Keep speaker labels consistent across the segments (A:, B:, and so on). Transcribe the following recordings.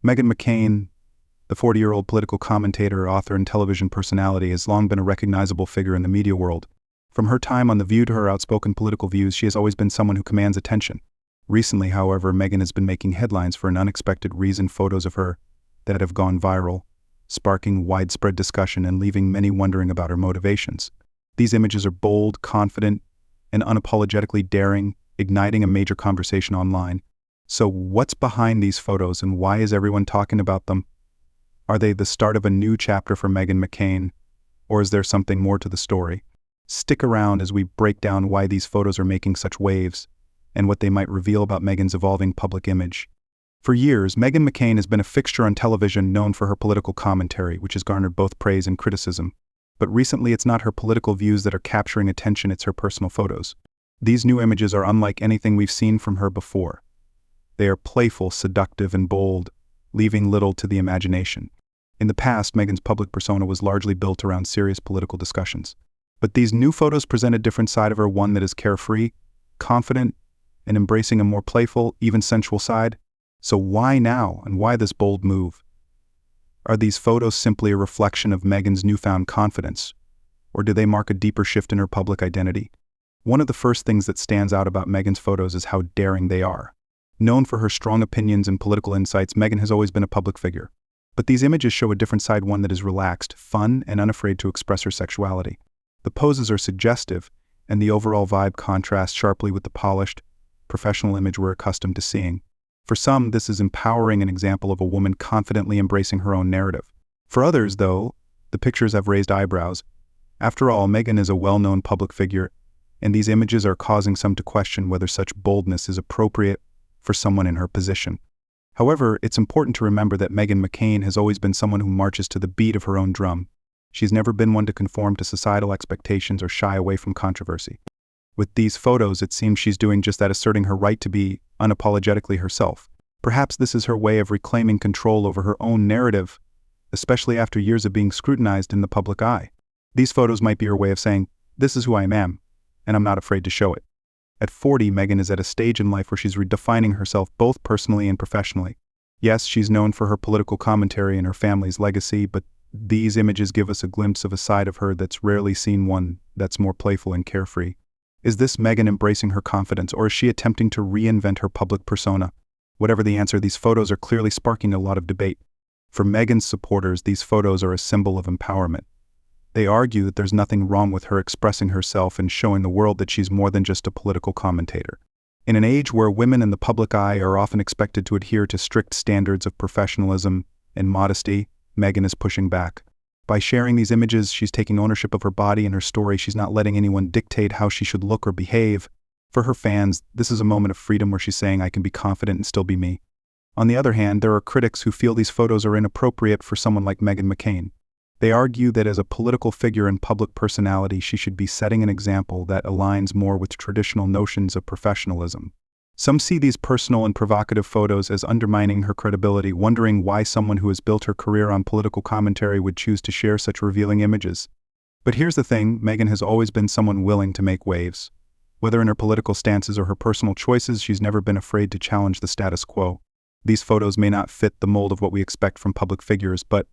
A: Meghan McCain, the 40-year-old political commentator, author, and television personality, has long been a recognizable figure in the media world. From her time on The View to her outspoken political views, she has always been someone who commands attention. Recently, however, Meghan has been making headlines for an unexpected reason: photos of her that have gone viral, sparking widespread discussion and leaving many wondering about her motivations. These images are bold, confident, and unapologetically daring, igniting a major conversation online. So what's behind these photos, and why is everyone talking about them? Are they the start of a new chapter for Meghan McCain, or is there something more to the story? Stick around as we break down why these photos are making such waves, and what they might reveal about Meghan's evolving public image. For years, Meghan McCain has been a fixture on television, known for her political commentary, which has garnered both praise and criticism. But recently, it's not her political views that are capturing attention, it's her personal photos. These new images are unlike anything we've seen from her before. They are playful, seductive, and bold, leaving little to the imagination. In the past, Meghan's public persona was largely built around serious political discussions. But these new photos present a different side of her, one that is carefree, confident, and embracing a more playful, even sensual side. So why now, and why this bold move? Are these photos simply a reflection of Meghan's newfound confidence, or do they mark a deeper shift in her public identity? One of the first things that stands out about Meghan's photos is how daring they are. Known for her strong opinions and political insights, Meghan has always been a public figure. But these images show a different side, one that is relaxed, fun, and unafraid to express her sexuality. The poses are suggestive, and the overall vibe contrasts sharply with the polished, professional image we're accustomed to seeing. For some, this is empowering, an example of a woman confidently embracing her own narrative. For others, though, the pictures have raised eyebrows. After all, Meghan is a well-known public figure, and these images are causing some to question whether such boldness is appropriate for someone in her position. However, it's important to remember that Meghan McCain has always been someone who marches to the beat of her own drum. She's never been one to conform to societal expectations or shy away from controversy. With these photos, it seems she's doing just that, asserting her right to be unapologetically herself. Perhaps this is her way of reclaiming control over her own narrative, especially after years of being scrutinized in the public eye. These photos might be her way of saying, "This is who I am, and I'm not afraid to show it." At 40, Meghan is at a stage in life where she's redefining herself both personally and professionally. Yes, she's known for her political commentary and her family's legacy, but these images give us a glimpse of a side of her that's rarely seen, one that's more playful and carefree. Is this Meghan embracing her confidence, or is she attempting to reinvent her public persona? Whatever the answer, these photos are clearly sparking a lot of debate. For Meghan's supporters, these photos are a symbol of empowerment. They argue that there's nothing wrong with her expressing herself and showing the world that she's more than just a political commentator. In an age where women in the public eye are often expected to adhere to strict standards of professionalism and modesty, Meghan is pushing back. By sharing these images, she's taking ownership of her body and her story. She's not letting anyone dictate how she should look or behave. For her fans, this is a moment of freedom where she's saying, "I can be confident and still be me." On the other hand, there are critics who feel these photos are inappropriate for someone like Meghan McCain. They argue that as a political figure and public personality, she should be setting an example that aligns more with traditional notions of professionalism. Some see these personal and provocative photos as undermining her credibility, wondering why someone who has built her career on political commentary would choose to share such revealing images. But here's the thing, Meghan has always been someone willing to make waves. Whether in her political stances or her personal choices, she's never been afraid to challenge the status quo. These photos may not fit the mold of what we expect from public figures, but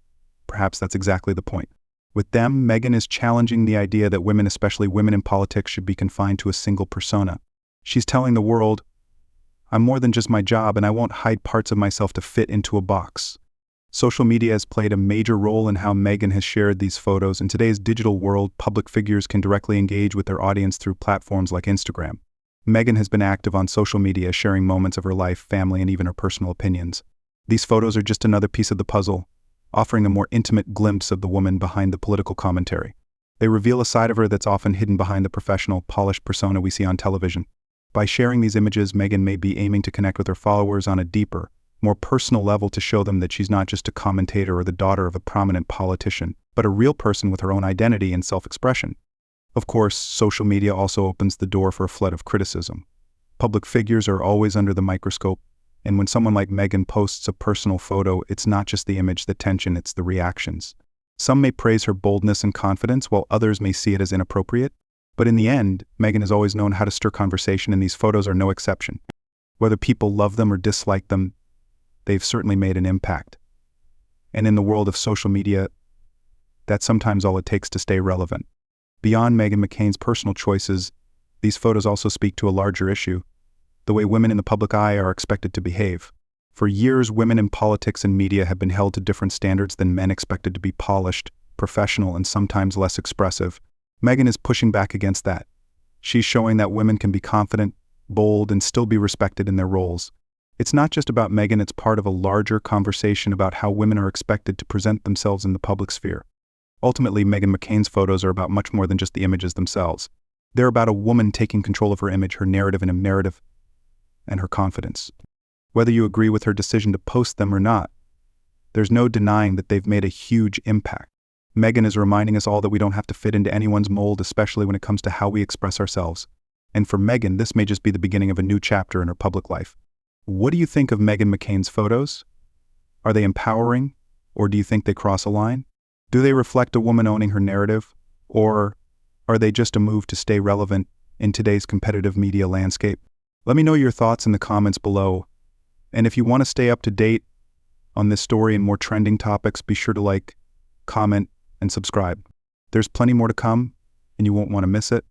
A: perhaps that's exactly the point. With them, Meghan is challenging the idea that women, especially women in politics, should be confined to a single persona. She's telling the world, "I'm more than just my job, and I won't hide parts of myself to fit into a box." Social media has played a major role in how Meghan has shared these photos. In today's digital world, public figures can directly engage with their audience through platforms like Instagram. Meghan has been active on social media, sharing moments of her life, family, and even her personal opinions. These photos are just another piece of the puzzle, offering a more intimate glimpse of the woman behind the political commentary. They reveal a side of her that's often hidden behind the professional, polished persona we see on television. By sharing these images, Meghan may be aiming to connect with her followers on a deeper, more personal level, to show them that she's not just a commentator or the daughter of a prominent politician, but a real person with her own identity and self-expression. Of course, social media also opens the door for a flood of criticism. Public figures are always under the microscope, and when someone like Meghan posts a personal photo, it's not just the image, the tension, it's the reactions. Some may praise her boldness and confidence, while others may see it as inappropriate. But in the end, Meghan has always known how to stir conversation, and these photos are no exception. Whether people love them or dislike them, they've certainly made an impact. And in the world of social media, that's sometimes all it takes to stay relevant. Beyond Meghan McCain's personal choices, these photos also speak to a larger issue: the way women in the public eye are expected to behave. For years, women in politics and media have been held to different standards than men, expected to be polished, professional, and sometimes less expressive. Meghan is pushing back against that. She's showing that women can be confident, bold, and still be respected in their roles. It's not just about Meghan, it's part of a larger conversation about how women are expected to present themselves in the public sphere. Ultimately, Meghan McCain's photos are about much more than just the images themselves. They're about a woman taking control of her image, her narrative, and her confidence. Whether you agree with her decision to post them or not, there's no denying that they've made a huge impact. Meghan is reminding us all that we don't have to fit into anyone's mold, especially when it comes to how we express ourselves. And for Meghan, this may just be the beginning of a new chapter in her public life. What do you think of Meghan McCain's photos? Are they empowering, or do you think they cross a line? Do they reflect a woman owning her narrative, or are they just a move to stay relevant in today's competitive media landscape? Let me know your thoughts in the comments below. And if you want to stay up to date on this story and more trending topics, be sure to like, comment, and subscribe. There's plenty more to come, and you won't want to miss it.